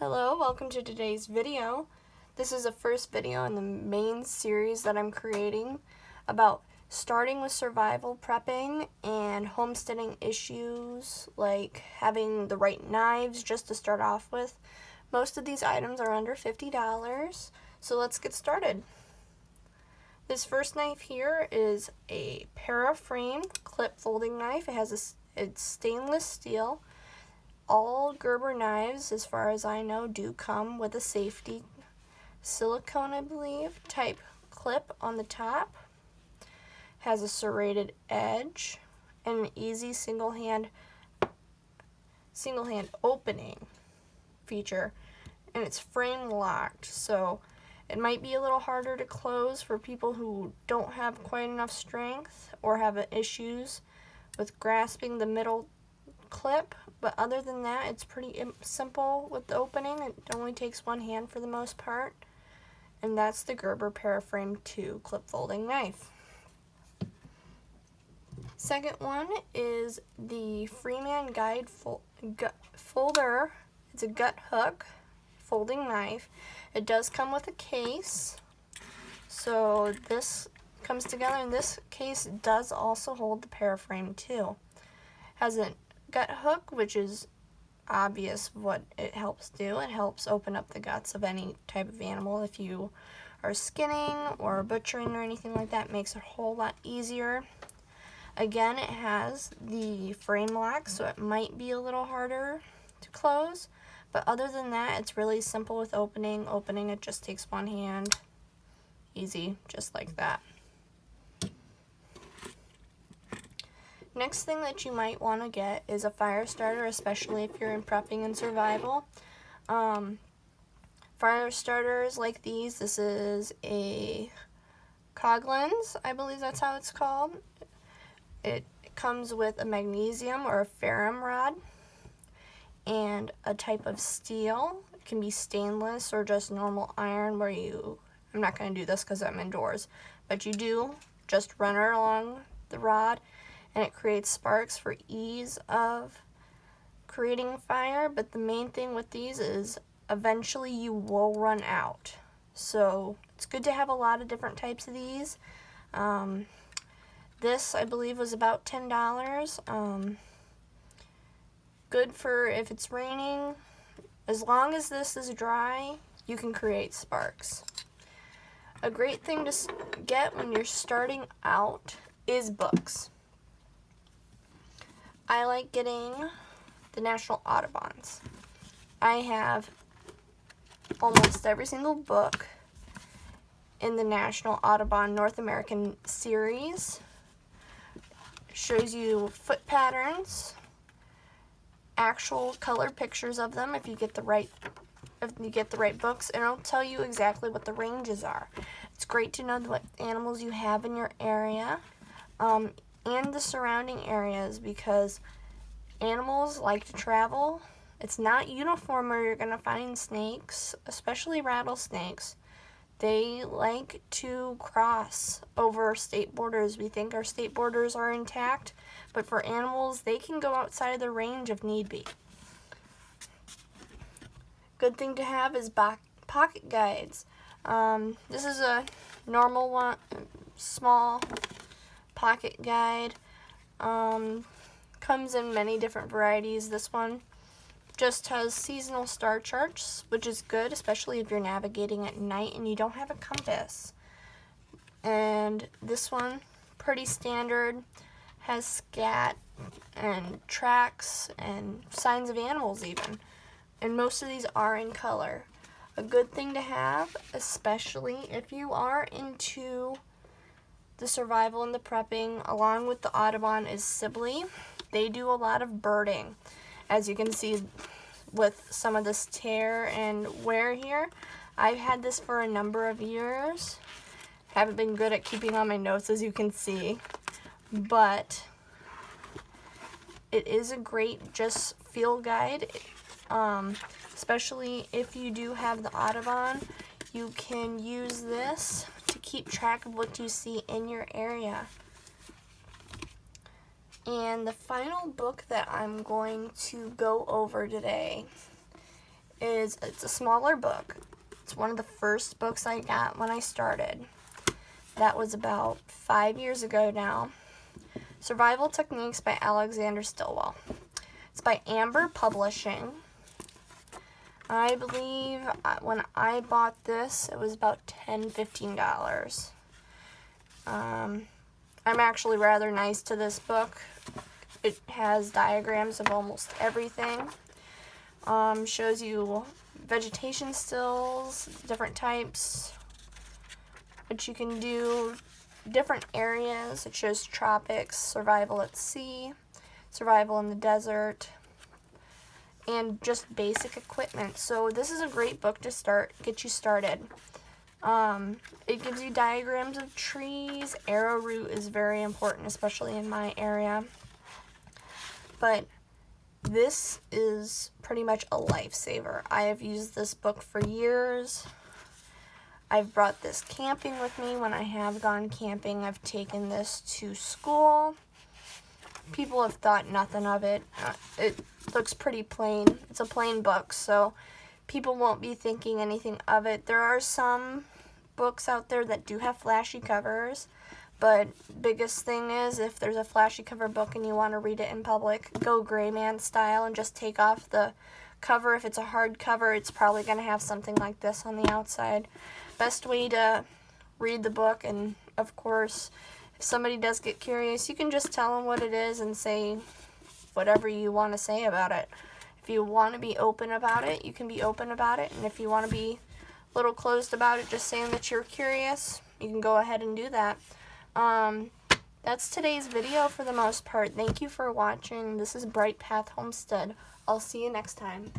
Hello, welcome to today's video. This is the first video in the main series that I'm creating about starting with survival prepping and homesteading issues like having the right knives just to start off with. Most of these items are under $50, so let's get started. This first knife here is a para-frame clip folding knife. It's stainless steel. All Gerber knives, as far as I know, do come with a safety silicone, I believe, type clip on the top. Has a serrated edge and an easy single hand opening feature, and it's frame locked, so it might be a little harder to close for people who don't have quite enough strength or have issues with grasping the middle clip, but other than that, it's pretty simple with the opening. It only takes one hand for the most part, and that's the Gerber Paraframe 2 clip folding knife. Second one is the Freeman Guide Folder. It's a gut hook folding knife. It does come with a case, so this comes together, and this case does also hold the Paraframe 2. Has a gut hook, which is obvious what it helps do. It helps open up the guts of any type of animal. If you are skinning or butchering or anything like that, it makes it a whole lot easier. Again, it has the frame lock, so it might be a little harder to close, but other than that, it's really simple with opening. Opening it just takes one hand. Easy, just like that. Next thing that you might want to get is a fire starter, especially if you're in prepping and survival. Fire starters like these, this is a Coghlan's, I believe that's how it's called. It comes with a magnesium or a ferrum rod and a type of steel. It can be stainless or just normal iron where I'm not going to do this because I'm indoors, but you do just run it along the rod, and it creates sparks for ease of creating fire. But the main thing with these is eventually you will run out. So it's good to have a lot of different types of these. This, I believe, was about $10. Good for if it's raining. As long as this is dry, you can create sparks. A great thing to get when you're starting out is books. I like getting the National Audubons. I have almost every single book in the National Audubon North American series. It shows you foot patterns, actual color pictures of them if you get the right books, and it'll tell you exactly what the ranges are. It's great to know what animals you have in your area. And the surrounding areas, because animals like to travel. It's not uniform where you're going to find snakes, especially rattlesnakes. They like to cross over state borders. We think our state borders are intact, but for animals, they can go outside of their range if need be. Good thing to have is pocket guides. This is a normal one, small pocket guide. Comes in many different varieties. This one just has seasonal star charts, which is good, especially if you're navigating at night and you don't have a compass. And this one, pretty standard, has scat and tracks and signs of animals even. And most of these are in color. A good thing to have, especially if you are into the survival and the prepping, along with the Audubon, is Sibley. They do a lot of birding. As you can see with some of this tear and wear here, I've had this for a number of years. Haven't been good at keeping on my notes, as you can see, but it is a great just field guide, especially if you do have the Audubon. You can use this to keep track of what you see in your area. And the final book that I'm going to go over today it's a smaller book. It's one of the first books I got when I started. That was about 5 years ago now. Survival Techniques by Alexander Stilwell. It's by Amber Publishing. I believe when I bought this, it was about $10-15. I'm actually rather nice to this book. It has diagrams of almost everything. Shows you vegetation stills, different types, what you can do, different areas. It shows tropics, survival at sea, survival in the desert, and just basic equipment. So this is a great book to get you started. It gives you diagrams of trees. Arrowroot is very important, especially in my area. But this is pretty much a lifesaver. I have used this book for years. I've brought this camping with me when I have gone camping. I've taken this to school. People have thought nothing of it. It looks pretty plain. It's a plain book, so people won't be thinking anything of it. There are some books out there that do have flashy covers, but biggest thing is if there's a flashy cover book and you want to read it in public, go gray man style and just take off the cover. If it's a hard cover, it's probably going to have something like this on the outside. Best way to read the book, and of course, if somebody does get curious, you can just tell them what it is and say whatever you want to say about it. If you want to be open about it, you can be open about it, and if you want to be a little closed about it, just saying that you're curious, you can go ahead and do that. That's today's video for the most part. Thank you for watching. This is Bright Path Homestead. I'll see you next time.